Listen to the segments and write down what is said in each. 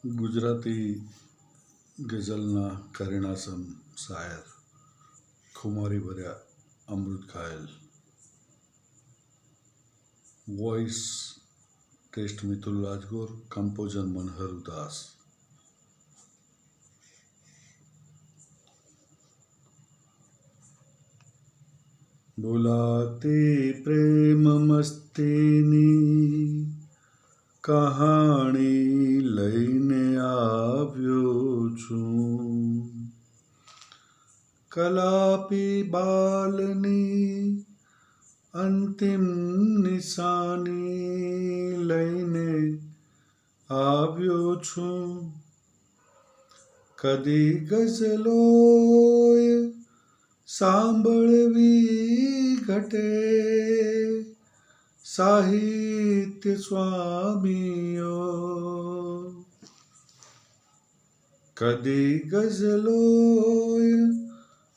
ગુજરાતી ગઝલના કરુણાસમ શાયર ખુમારી ભર્યા Amrut Ghayal voice test Mitul Rajgor composer Manhar Udas બોલાતી પ્રેમ મસ્તીની કહાણી લઈને આવ્યો છું કલાપી બાલની અંતિમ નિશાની લઈને આવ્યો છું કદી ગઝલોય સાંભળવી ઘટે સાહિત્ય સ્વામીઓ કદી ગઝલોય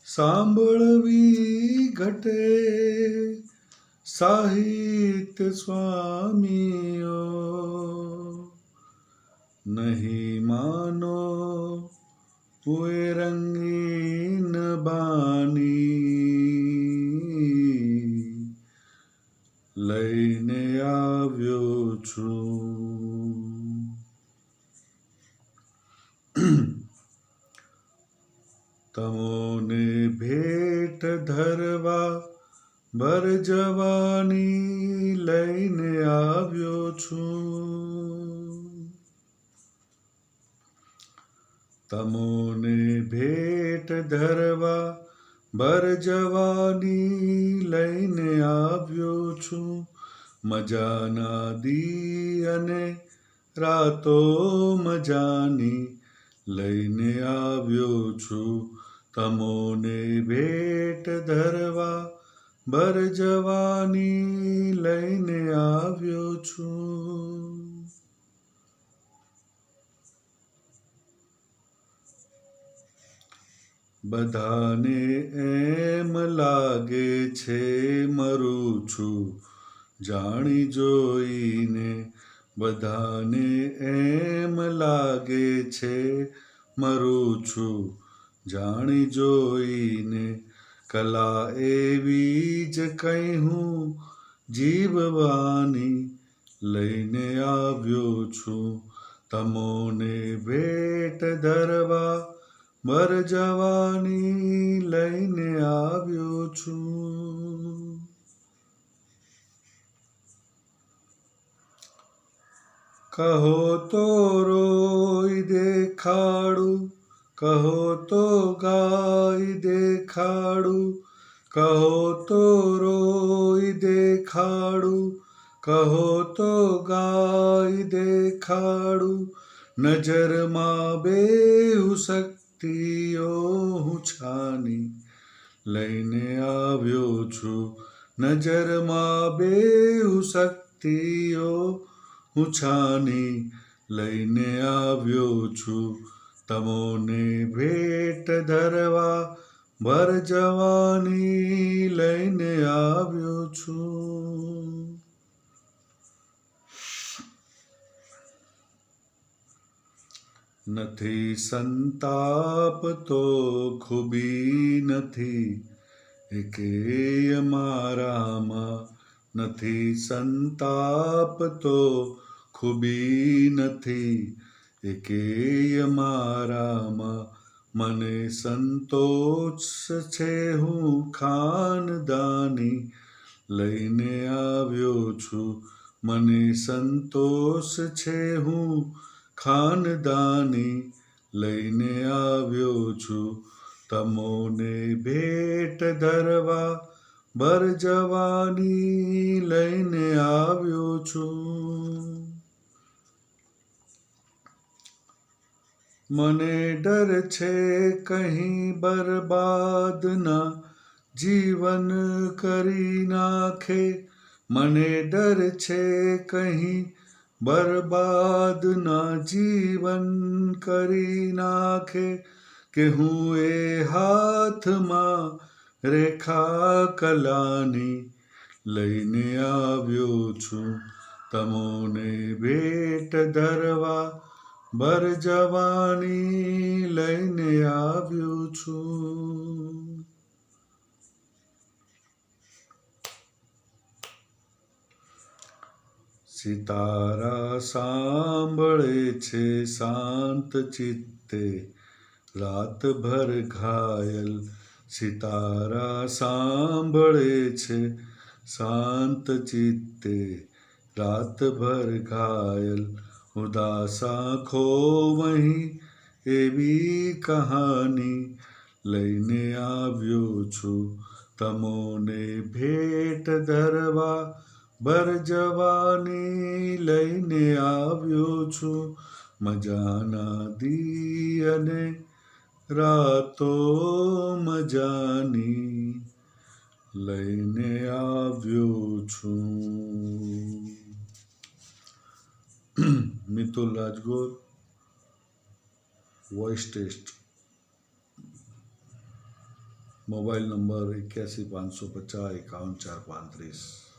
સાંભળવી ઘટે સાહિત્ય સ્વામીઓ નહીં માનો હુએ રંગીન બાની લઈને આવ્યો છું તમોને ભેટ ધરવા ભર જવાની લઈને આવ્યો છું તમોને ભેટ ધરવા ભર જવાની લઈને આવ્યો છું મજાના દી અને રાતો મજાની લઈને આવ્યો છું તમોને ભેટ ધરવા ભર જવાની લઈને આવ્યો છું બધાને એમ લાગે છે મરું છું જાણી જોઈને બધાને એમ લાગે છે મરું છું જાણી જોઈને કલા એવી જ કંઈ હું જીવવાની લઈને આવ્યો છું તમોને ભેટ ધરવા ભર જવાની લઈને આવ્યો છું કહો તો રોઈ દેખાડું કહો તો ગાઈ દેખાડું કહો તો રોઈ દેખાડું કહો તો ગાઈ દેખાડું નજરમાં બેહુ શક્તિઓ હું છાની લઈને આવ્યો છું નજરમાં બેહુ શક્તિઓ હું છાની લઈને આવ્યો છું તમોને ભેટ ધરવા ભર જવાની લઈને આવ્યો છું નથી સંતાપ તો ખૂબી નથી એકેય મારામાં નથી સંતાપ તો ખૂબી નથી એકેય મારામાં મને સંતોષ છે હું ખાનદાની લઈને આવ્યો છું મને સંતોષ છે હું ખાનદાની લઈને આવ્યો છું તમોને ભેટ ધરવા ભર જવાની લઈને આવ્યો છું મને ડર છે કहीं બરબાદ ના જીવન કરી નાખે મને ડર છે કहीं બરબાદ ના જીવન કરી નાખે કે હું એ હાથમાં રેખા કલાની લઈને આવ્યો છું તમોને ભેટ ધરવા ભર જવાની લઈને આવ્યો છું. સિતારા સાંભળે છે શાંત ચિત્તે, રાતભર ઘાયલ. સિતારા સાંભળે છે શાંત ચિત્તે, રાતભર ઘાયલ. ઉદાસ આંખો વહીં એવી કહાની લઈને આવ્યો છું. તમોને ભેટ ધરવા ભર જવાની લઈને આવ્યો છું. મજાના દી અને રાતો મજાની લઈને આવ્યો છું. Mitul Rajgor, voice test. Mobile number 81 550 51 435.